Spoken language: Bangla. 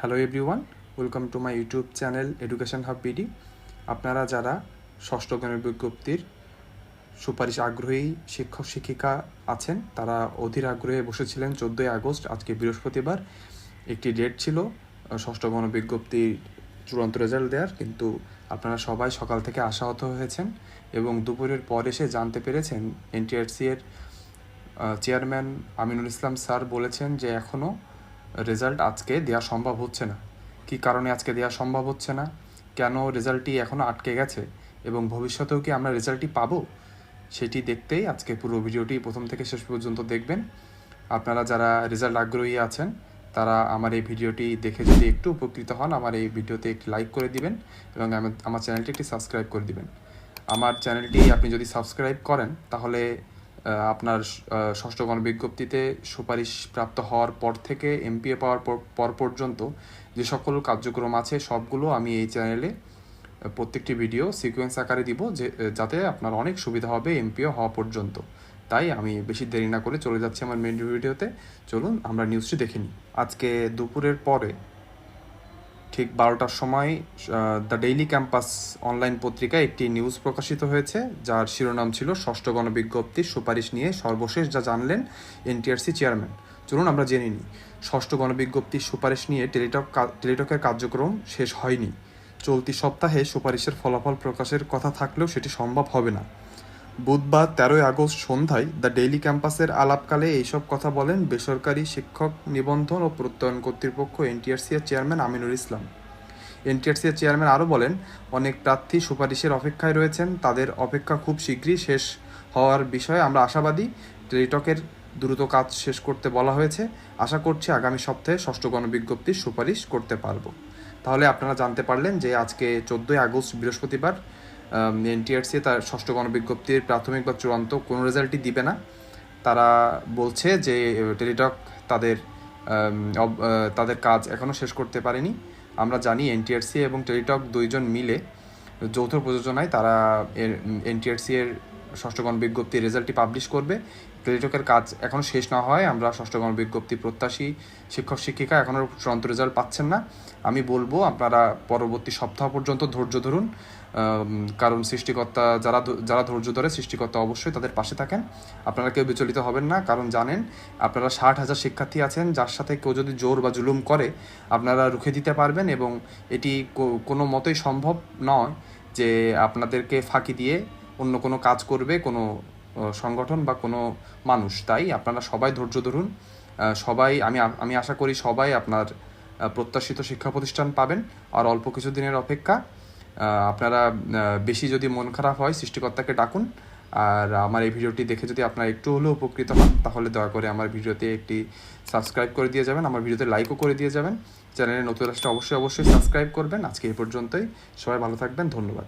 Hello everyone, welcome to my YouTube channel education hub BD. আপনারা যারা ষষ্ঠ গণের বিজ্ঞপ্তির সুপারিশ আগ্রহী শিক্ষক শিক্ষিকা আছেন, তারা অধীর আগ্রহে বসেছিলেন 14ই আগস্ট, আজকে বৃহস্পতিবার একটি ডেট ছিল ষষ্ঠ গণ বিজ্ঞপ্তির চূড়ান্ত রেজাল্ট দেওয়ার, কিন্তু আপনারা সবাই সকাল থেকে আশাহত হয়েছেন এবং দুপুরের পর এসে জানতে পেরেছেন এনটিআরসি এর চেয়ারম্যান আমিনুল ইসলাম স্যার বলেছেন যে এখনও রেজাল্ট আজকে দেওয়া সম্ভব হচ্ছে না। কী কারণে আজকে দেওয়া সম্ভব হচ্ছে না, কেন রেজাল্টটি এখনও আটকে গেছে এবং ভবিষ্যতেও কি আমরা রেজাল্টটি পাবো, সেটি দেখতেই আজকে পুরো ভিডিওটি প্রথম থেকে শেষ পর্যন্ত দেখবেন। আপনারা যারা রেজাল্ট আগ্রহী আছেন তারা আমার এই ভিডিওটি দেখে যদি একটু উপকৃত হন, আমার এই ভিডিওতে একটি লাইক করে দিবেন এবং আমার চ্যানেলটি একটি সাবস্ক্রাইব করে দিবেন। আমার চ্যানেলটি আপনি যদি সাবস্ক্রাইব করেন তাহলে আপনার ষষ্ঠ গণবিজ্ঞপ্তিতে সুপারিশ প্রাপ্ত হওয়ার পর থেকে এমপিএ পাওয়ার পর পর্যন্ত যে সকল কার্যক্রম আছে সবগুলো আমি এই চ্যানেলে প্রত্যেকটি ভিডিও সিকোয়েন্স আকারে দিব, যাতে আপনার অনেক সুবিধা হবে এমপিও হওয়া পর্যন্ত। তাই আমি বেশি দেরি না করে চলে যাচ্ছি আমার মেন ভিডিওতে। চলুন আমরা নিউজটি দেখে নিই। আজকে দুপুরের পরে ঠিক 12টার সময় দ্য ডেইলি ক্যাম্পাস অনলাইন পত্রিকায় একটি নিউজ প্রকাশিত হয়েছে, যার শিরোনাম ছিল ষষ্ঠ গণবিজ্ঞপ্তির সুপারিশ নিয়ে সর্বশেষ যা জানলেন এনটিআরসি চেয়ারম্যান। চলুন আমরা জেনে নিই। ষষ্ঠ গণবিজ্ঞপ্তির সুপারিশ নিয়ে টেলিটকের কার্যক্রম শেষ হয়নি। চলতি সপ্তাহে সুপারিশের ফলাফল প্রকাশের কথা থাকলেও সেটি সম্ভব হবে না। বুধবার 13ই আগস্ট সন্ধ্যায় দ্য ডেইলি ক্যাম্পাসের আলাপকালে এইসব কথা বলেন বেসরকারি শিক্ষক নিবন্ধন ও প্রত্যয়ন কর্তৃপক্ষ এনটিআরসি এর চেয়ারম্যান আমিনুল ইসলাম। এনটিআরসি এর চেয়ারম্যান আরও বলেন, অনেক প্রার্থী সুপারিশের অপেক্ষায় রয়েছেন, তাদের অপেক্ষা খুব শীঘ্রই শেষ হওয়ার বিষয়ে আমরা আশাবাদী। টেলিটকের দ্রুত কাজ শেষ করতে বলা হয়েছে, আশা করছি আগামী সপ্তাহে ষষ্ঠ গণবিজ্ঞপ্তির সুপারিশ করতে পারবো। তাহলে আপনারা জানতে পারলেন যে আজকে 14ই আগস্ট বৃহস্পতিবার এনটিআরসি তার ষষ্ঠ গণবিজ্ঞপ্তির প্রাথমিক বা চূড়ান্ত কোনো রেজাল্টই দিবে না। তারা বলছে যে টেলিটক তাদের কাজ এখনও শেষ করতে পারেনি। আমরা জানি এনটিআরসি এবং টেলিটক দুইজন মিলে যৌথ প্রযোজনায় তারা এনটিআরসি এর ষষ্ঠ গণবিজ্ঞপ্তির রেজাল্টটি পাবলিশ করবে। টেলিটকের কাজ এখনও শেষ না হয় আমরা ষষ্ঠ গণবিজ্ঞপ্তি প্রত্যাশী শিক্ষক শিক্ষিকা এখনও চূড়ান্ত রেজাল্ট পাচ্ছেন না। আমি বলবো আপনারা পরবর্তী সপ্তাহ পর্যন্ত ধৈর্য ধরুন, কারণ সৃষ্টিকর্তা যারা ধৈর্য ধরে সৃষ্টিকর্তা অবশ্যই তাদের পাশে থাকেন। আপনারা কেউ বিচলিত হবেন না, কারণ জানেন আপনারা 60,000 শিক্ষার্থী আছেন, যার সাথে কেউ যদি জোর বা জুলুম করে আপনারা রুখে দিতে পারবেন এবং এটি কোনো মতেই সম্ভব নয় যে আপনাদেরকে ফাঁকি দিয়ে অন্য কোনো কাজ করবে কোনো সংগঠন বা কোনো মানুষ। তাই আপনারা সবাই ধৈর্য ধরুন। সবাই আমি আশা করি সবাই আপনার প্রত্যাশিত শিক্ষা প্রতিষ্ঠান পাবেন। আর অল্প কিছু দিনের অপেক্ষা। আপনারা বেশি যদি মন খারাপ হয় সৃষ্টিকর্তাকে ডাকুন। আর আমার এই ভিডিওটি দেখে যদি আপনারা একটু হলেও উপকৃত হন তাহলে দয়া করে আমার ভিডিওতে একটি সাবস্ক্রাইব করে দিয়ে যাবেন, আমার ভিডিওতে লাইকও করে দিয়ে যাবেন। চ্যানেলে নতুন আসলে অবশ্যই সাবস্ক্রাইব করবেন। আজকে এই পর্যন্তই, সবাই ভালো থাকবেন, ধন্যবাদ।